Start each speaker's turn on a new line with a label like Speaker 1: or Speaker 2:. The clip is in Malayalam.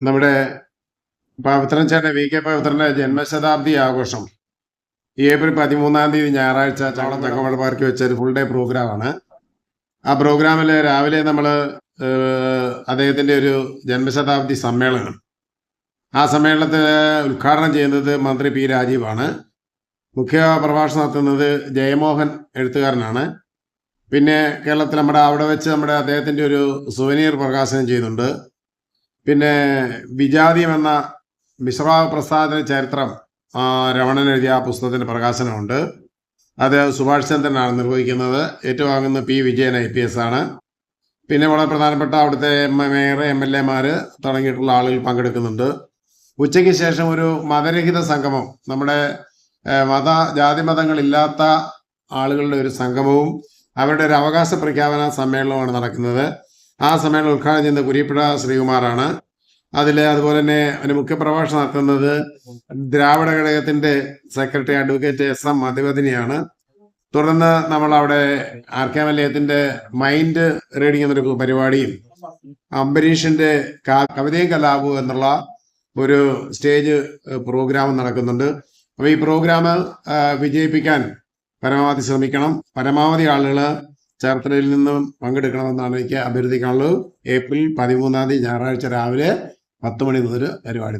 Speaker 1: നമ്മുടെ പവിത്രൻ ചേട്ടൻ വി കെ പവിത്രന്റെ ജന്മശതാബ്ദി ആഘോഷം ഏപ്രിൽ 13 ഞായറാഴ്ച ചാവളം ചക്കമട് പാർക്കിൽ വെച്ച ഒരു ഫുൾ ഡേ പ്രോഗ്രാമാണ്. ആ പ്രോഗ്രാമിൽ രാവിലെ നമ്മൾ അദ്ദേഹത്തിന്റെ ഒരു ജന്മശതാബ്ദി സമ്മേളനം, ആ സമ്മേളനത്തിൽ ഉദ്ഘാടനം ചെയ്യുന്നത് മന്ത്രി പി രാജീവാണ്. മുഖ്യ പ്രഭാഷണം നടത്തുന്നത് ജയമോഹൻ എഴുത്തുകാരനാണ്. പിന്നെ കേരളത്തിൽ അവിടെ വെച്ച് അദ്ദേഹത്തിന്റെ ഒരു സുവനീർ പ്രകാശനം ചെയ്യുന്നുണ്ട്. പിന്നെ വിജാതീയം എന്ന മിശ്ര പ്രസാദിന്റെ ചരിത്രം രമണൻ എഴുതിയ ആ പുസ്തകത്തിന്റെ പ്രകാശനമുണ്ട്. അത് സുഭാഷ് ചന്ദ്രനാണ് നിർവഹിക്കുന്നത്. ഏറ്റുവാങ്ങുന്ന പി വിജയൻ IPS ആണ്. പിന്നെ വളരെ പ്രധാനപ്പെട്ട അവിടുത്തെ മേയർ MLA തുടങ്ങിയിട്ടുള്ള ആളുകൾ പങ്കെടുക്കുന്നുണ്ട്. ഉച്ചയ്ക്ക് ശേഷം ഒരു മതരഹിത സംഗമം, നമ്മുടെ ജാതി മതങ്ങളില്ലാത്ത ആളുകളുടെ ഒരു സംഗമവും അവരുടെ ഒരു അവകാശ പ്രഖ്യാപന സമ്മേളനവുമാണ് നടക്കുന്നത്. ആ സമ്മേളനം ഉദ്ഘാടനം ചെയ്യുന്ന കുരിപ്പുഴ ശ്രീകുമാറാണ്. അതുപോലെ തന്നെ ഒരു മുഖ്യപ്രഭാഷണം നടത്തുന്നത് ദ്രാവിഡ ഘടകത്തിന്റെ സെക്രട്ടറി അഡ്വക്കേറ്റ് SM മധുവദിനിയാണ്. തുടർന്ന് നമ്മൾ അവിടെ RK മലയത്തിന്റെ മൈൻഡ് റീഡിംഗ് എന്നൊരു പരിപാടിയും അംബരീഷിന്റെ കവിതയും കലാപവും എന്നുള്ള ഒരു സ്റ്റേജ് പ്രോഗ്രാം നടക്കുന്നുണ്ട്. അപ്പോൾ ഈ പ്രോഗ്രാം വിജയിപ്പിക്കാൻ പരമാവധി ശ്രമിക്കണം. പരമാവധി ആളുകൾ ചേർത്തലയിൽ നിന്നും പങ്കെടുക്കണമെന്നാണ് എനിക്ക് അഭ്യർത്ഥിക്കാനുള്ളത്. ഏപ്രിൽ 13 ഞായറാഴ്ച രാവിലെ 10 മണി മുതൽ പരിപാടി.